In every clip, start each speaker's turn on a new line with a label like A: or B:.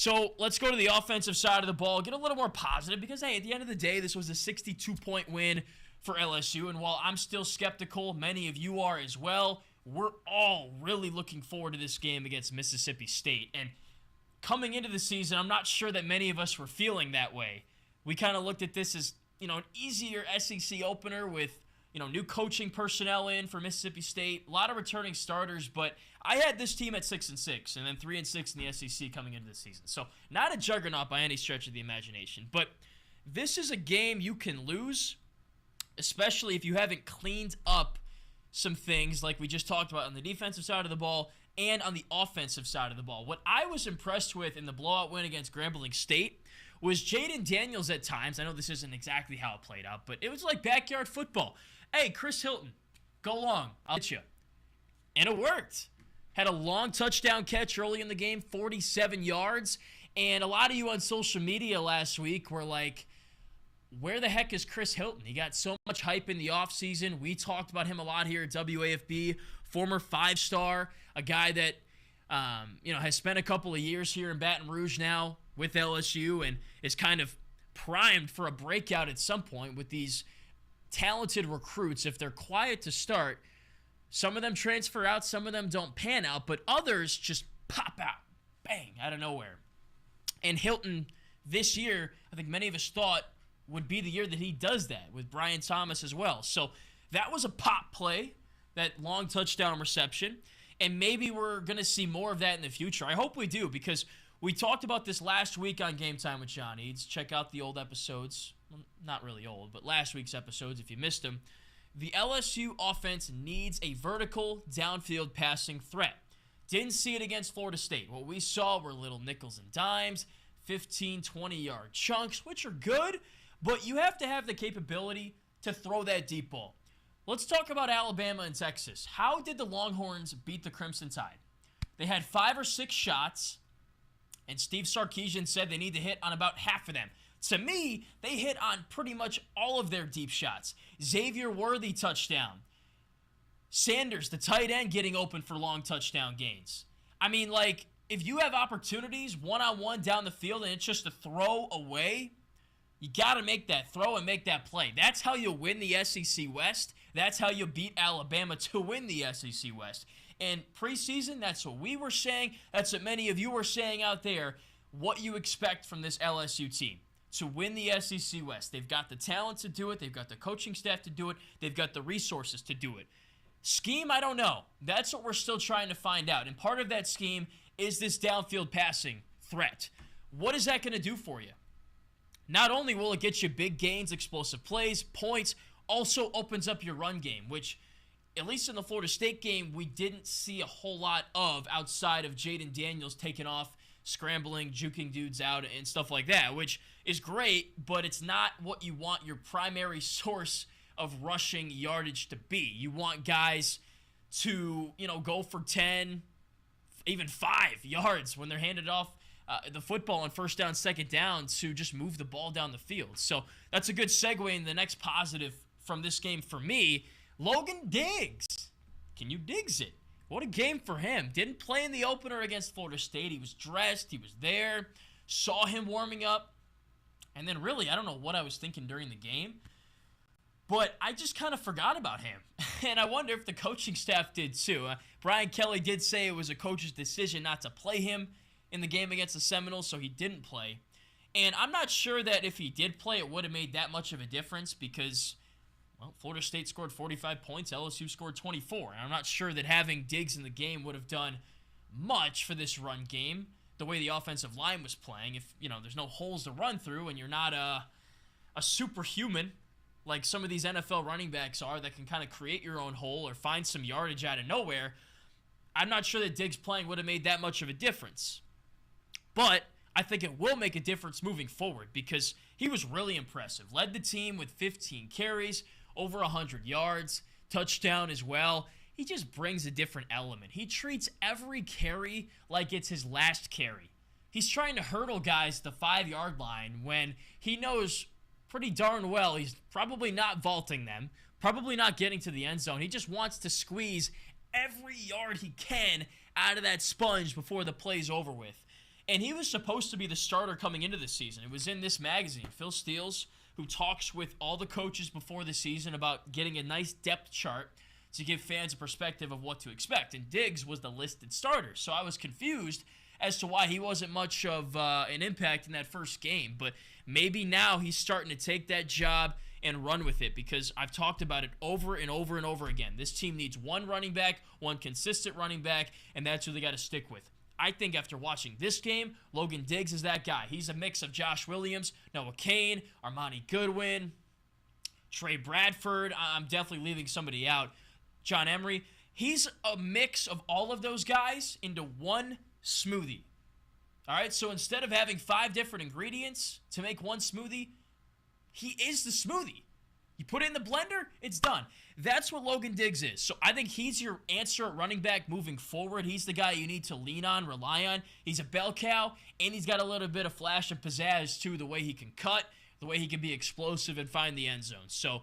A: So let's go to the offensive side of the ball, get a little more positive because, hey, at the end of the day, this was a 62-point win for LSU. And while I'm still skeptical, many of you are as well, we're all really looking forward to this game against Mississippi State. And coming into the season, I'm not sure that many of us were feeling that way. We kind of looked at this as, an easier SEC opener with, new coaching personnel in for Mississippi State, a lot of returning starters, but I had this team at 6-6 and then 3-6 in the SEC coming into the season. So not a juggernaut by any stretch of the imagination, but this is a game you can lose, especially if you haven't cleaned up some things like we just talked about on the defensive side of the ball and on the offensive side of the ball. What I was impressed with in the blowout win against Grambling State was Jaden Daniels at times. I know this isn't exactly how it played out, but it was like backyard football. Hey, Chris Hilton, go long. I'll hit you. And it worked. Had a long touchdown catch early in the game, 47 yards. And a lot of you on social media last week were like, where the heck is Chris Hilton? He got so much hype in the offseason. We talked about him a lot here at WAFB. Former 5-star, a guy that has spent a couple of years here in Baton Rouge now with LSU and is kind of primed for a breakout at some point with these talented recruits. If they're quiet to start, some of them transfer out, some of them don't pan out, but others just pop out, bang, out of nowhere. And Hilton this year, I think many of us thought would be the year that he does that with Brian Thomas as well. So that was a pop play, that long touchdown reception, and maybe we're going to see more of that in the future. I hope we do, because we talked about this last week on Game Time with John Eads. Check out the old episodes. Well, not really old, but last week's episodes if you missed them. The LSU offense needs a vertical downfield passing threat. Didn't see it against Florida State. What we saw were little nickels and dimes, 15, 20-yard chunks, which are good, but you have to have the capability to throw that deep ball. Let's talk about Alabama and Texas. How did the Longhorns beat the Crimson Tide? They had 5 or 6 shots, and Steve Sarkisian said they need to hit on about half of them. To me, they hit on pretty much all of their deep shots. Xavier Worthy touchdown. Sanders, the tight end, getting open for long touchdown gains. I mean, if you have opportunities one-on-one down the field and it's just a throw away, you got to make that throw and make that play. That's how you win the SEC West. That's how you beat Alabama to win the SEC West. And preseason, that's what we were saying. That's what many of you were saying out there, what you expect from this LSU team to win the SEC West. They've got the talent to do it. They've got the coaching staff to do it. They've got the resources to do it. Scheme, I don't know. That's what we're still trying to find out. And part of that scheme is this downfield passing threat. What is that going to do for you? Not only will it get you big gains, explosive plays, points, also opens up your run game, which, at least in the Florida State game, we didn't see a whole lot of outside of Jaden Daniels taking off, scrambling, juking dudes out, and stuff like that, which is great, but it's not what you want your primary source of rushing yardage to be. You want guys to, go for 10, even 5 yards when they're handed off the football on first down, second down to just move the ball down the field. So that's a good segue in the next positive from this game for me. Logan Diggs. Can you Diggs it? What a game for him. Didn't play in the opener against Florida State. He was dressed. He was there. Saw him warming up. And then really, I don't know what I was thinking during the game, but I just kind of forgot about him. And I wonder if the coaching staff did too. Brian Kelly did say it was a coach's decision not to play him in the game against the Seminoles, so he didn't play. And I'm not sure that if he did play, it would have made that much of a difference because, well, Florida State scored 45 points, LSU scored 24. And I'm not sure that having Diggs in the game would have done much for this run game, the way the offensive line was playing. If, there's no holes to run through and you're not a superhuman like some of these NFL running backs are that can kind of create your own hole or find some yardage out of nowhere, I'm not sure that Diggs playing would have made that much of a difference. But I think it will make a difference moving forward because he was really impressive. Led the team with 15 carries, over 100 yards, touchdown as well. He just brings a different element. He treats every carry like it's his last carry. He's trying to hurdle guys to the 5-yard line when he knows pretty darn well he's probably not vaulting them, probably not getting to the end zone. He just wants to squeeze every yard he can out of that sponge before the play's over with. And he was supposed to be the starter coming into the season. It was in this magazine. Phil Steele, who talks with all the coaches before the season about getting a nice depth chart to give fans a perspective of what to expect. And Diggs was the listed starter. So I was confused as to why he wasn't much of an impact in that first game. But maybe now he's starting to take that job and run with it, because I've talked about it over and over and over again. This team needs one running back, one consistent running back, and that's who they got to stick with. I think after watching this game, Logan Diggs is that guy. He's a mix of Josh Williams, Noah Cain, Armani Goodwin, Trey Bradford. I'm definitely leaving somebody out. John Emery. He's a mix of all of those guys into one smoothie. All right, so instead of having 5 different ingredients to make one smoothie, he is the smoothie. You put it in the blender, it's done. That's what Logan Diggs is. So I think he's your answer at running back moving forward. He's the guy you need to lean on, rely on. He's a bell cow, and he's got a little bit of flash and pizzazz, too, the way he can cut, the way he can be explosive and find the end zone. So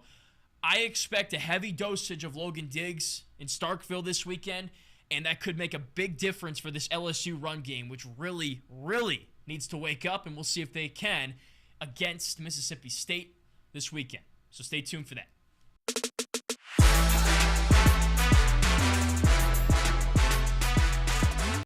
A: I expect a heavy dosage of Logan Diggs in Starkville this weekend, and that could make a big difference for this LSU run game, which really, really needs to wake up, and we'll see if they can against Mississippi State this weekend. So stay tuned for that.